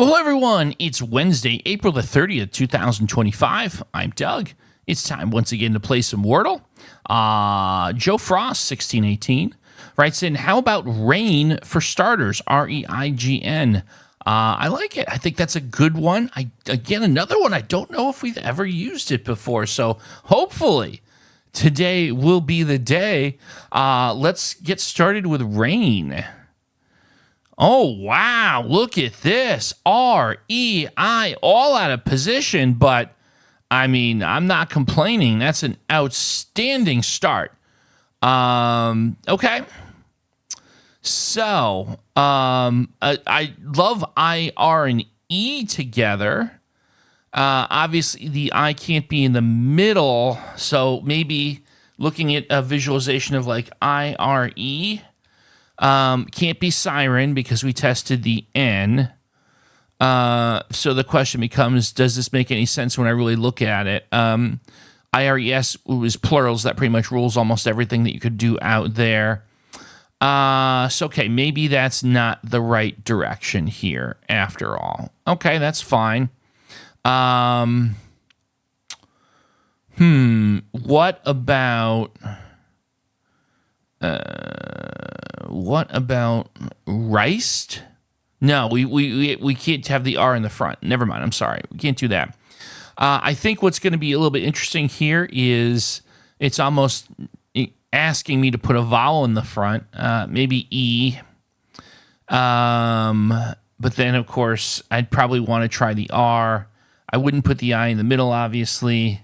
Well, hello everyone. It's Wednesday, April the 30th, 2025. I'm Doug. It's time once again to play some Wordle. Joe Frost, 1618, writes in, how about rain for starters? R-E-I-G-N. I like it. I think that's a good one. Again, another one. I don't know if we've ever used it before, so hopefully today will be the day. Let's get started with rain. Oh, wow. Look at this. R-E-I, all out of position. But, I mean, I'm not complaining. That's an outstanding start. Okay. So, I love I, R, and E together. Obviously, the I can't be in the middle. So, maybe looking at a visualization of like I-R-E. Can't be siren because we tested the N. So the question becomes, does this make any sense when I really look at it? IRES was plurals. That pretty much rules almost everything that you could do out there. So, okay, maybe that's not the right direction here after all. Okay, that's fine. What about riced? No, we can't have the R in the front. Never mind. I'm sorry. We can't do that. I think what's going to be a little bit interesting here is it's almost asking me to put a vowel in the front, maybe E. But then, of course, I'd probably want to try the R. I wouldn't put the I in the middle, obviously.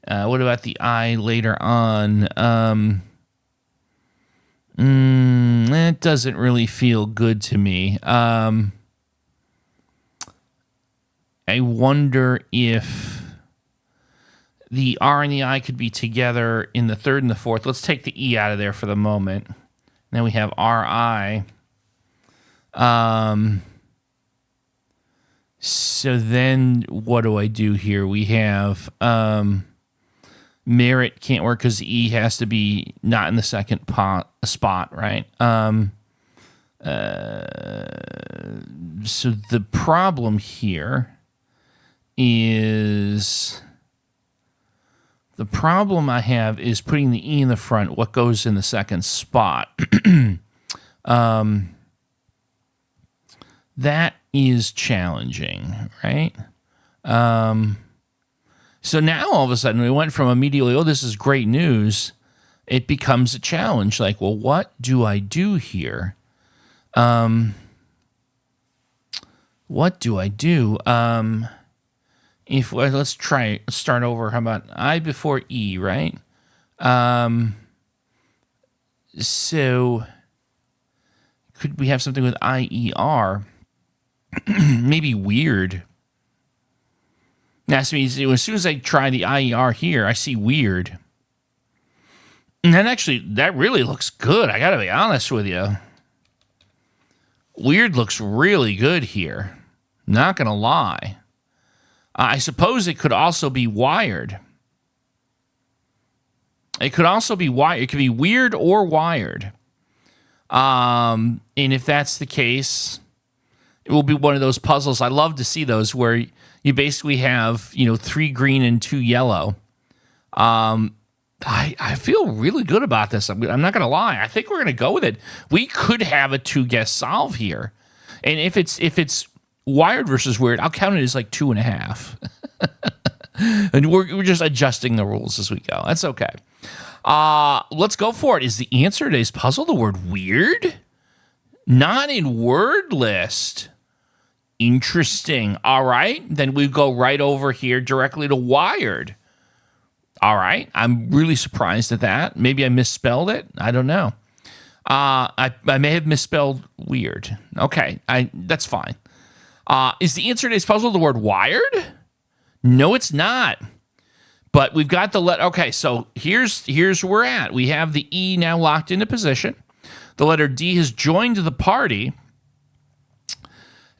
What about the I later on? That doesn't really feel good to me. I wonder if the R and the I could be together in the third and the fourth. Let's take the E out of there for the moment. Then we have R-I. So then what do I do here? We have merit can't work because E has to be not in the second spot, right? So the problem here is the problem I have is putting the E in the front. What goes in the second spot? That is challenging, right? So now all of a sudden we went from immediately, oh, this is great news. It becomes a challenge. Like, well, what do I do here? What do I do? Let's start over. How about I before E, right? So could we have something with I-E-R? Maybe weird. Now, as soon as I try the IER here, I see weird. And then actually, that really looks good. I got to be honest with you. Weird looks really good here. Not going to lie. I suppose it could also be wired. It could also be wired. It could be weird or wired. And if that's the case, it will be one of those puzzles. I love to see those where you basically have, 3 green and 2 yellow. I feel really good about this. I'm not going to lie. I think we're going to go with it. We could have a 2-guess solve here. And if it's wired versus weird, I'll count it as like 2.5. And we're just adjusting the rules as we go. That's okay. Let's go for it. Is the answer to today's puzzle the word weird? Not in word list. Interesting. All right. Then we go right over here directly to wired. All right. I'm really surprised at that. Maybe I misspelled it. I don't know. I may have misspelled weird. Okay. That's fine. Is the answer to today's puzzle the word wired? No, it's not. But we've got the letter. Okay. So here's where we're at. We have the E now locked into position. The letter D has joined the party.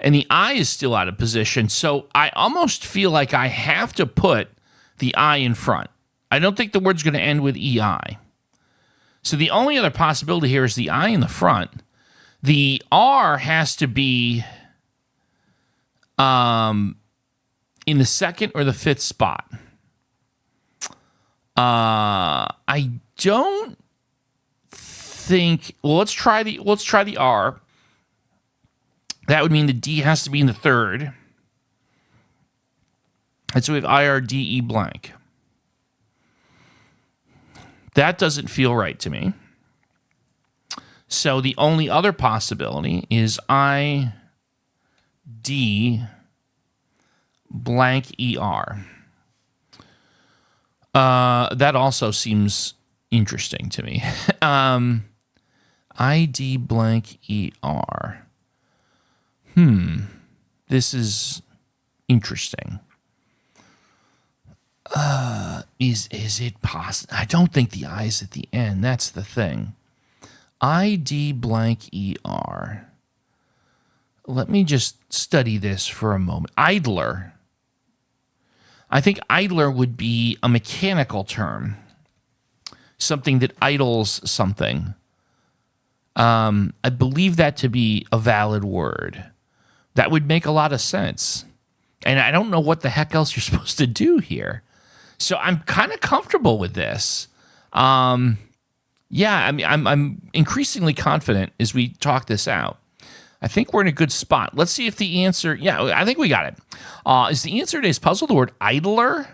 And the I is still out of position. So I almost feel like I have to put the I in front. I don't think the word's going to end with EI. So the only other possibility here is the I in the front. The R has to be in the second or the fifth spot. I don't think. Well, let's try the R. That would mean the D has to be in the third. And so we have IRDE blank. That doesn't feel right to me. So the only other possibility is ID blank ER. That also seems interesting to me. ID blank ER. This is interesting. Is it possible? I don't think the I is at the end. That's the thing. ID blank ER. Let me just study this for a moment. Idler. I think idler would be a mechanical term. Something that idles something. I believe that to be a valid word. That would make a lot of sense. And I don't know what the heck else you're supposed to do here. So I'm kind of comfortable with this. Yeah, I mean, I'm increasingly confident as we talk this out. I think we're in a good spot. Let's see if the answer... Yeah, I think we got it. Is the answer to today's puzzle the word idler?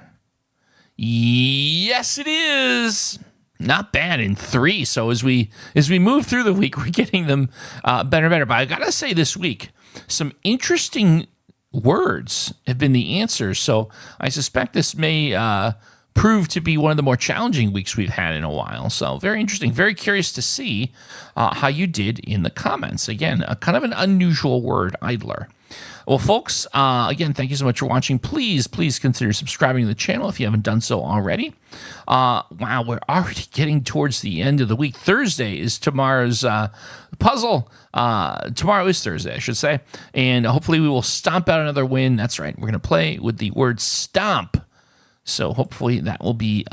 Yes, it is. Not bad in 3. So as we move through the week, we're getting them better and better. But I got to say this week, some interesting words have been the answers. So I suspect this may prove to be one of the more challenging weeks we've had in a while. So very interesting. Very curious to see how you did in the comments. Again, kind of an unusual word, idler. Well, folks, again, thank you so much for watching. Please consider subscribing to the channel if you haven't done so already. Wow, we're already getting towards the end of the week. Thursday is tomorrow's puzzle. Tomorrow is Thursday, I should say. And hopefully we will stomp out another win. That's right. We're going to play with the word stomp. So hopefully that will be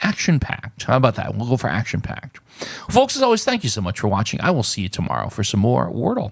action-packed. How about that? We'll go for action-packed. Folks, as always, thank you so much for watching. I will see you tomorrow for some more Wordle.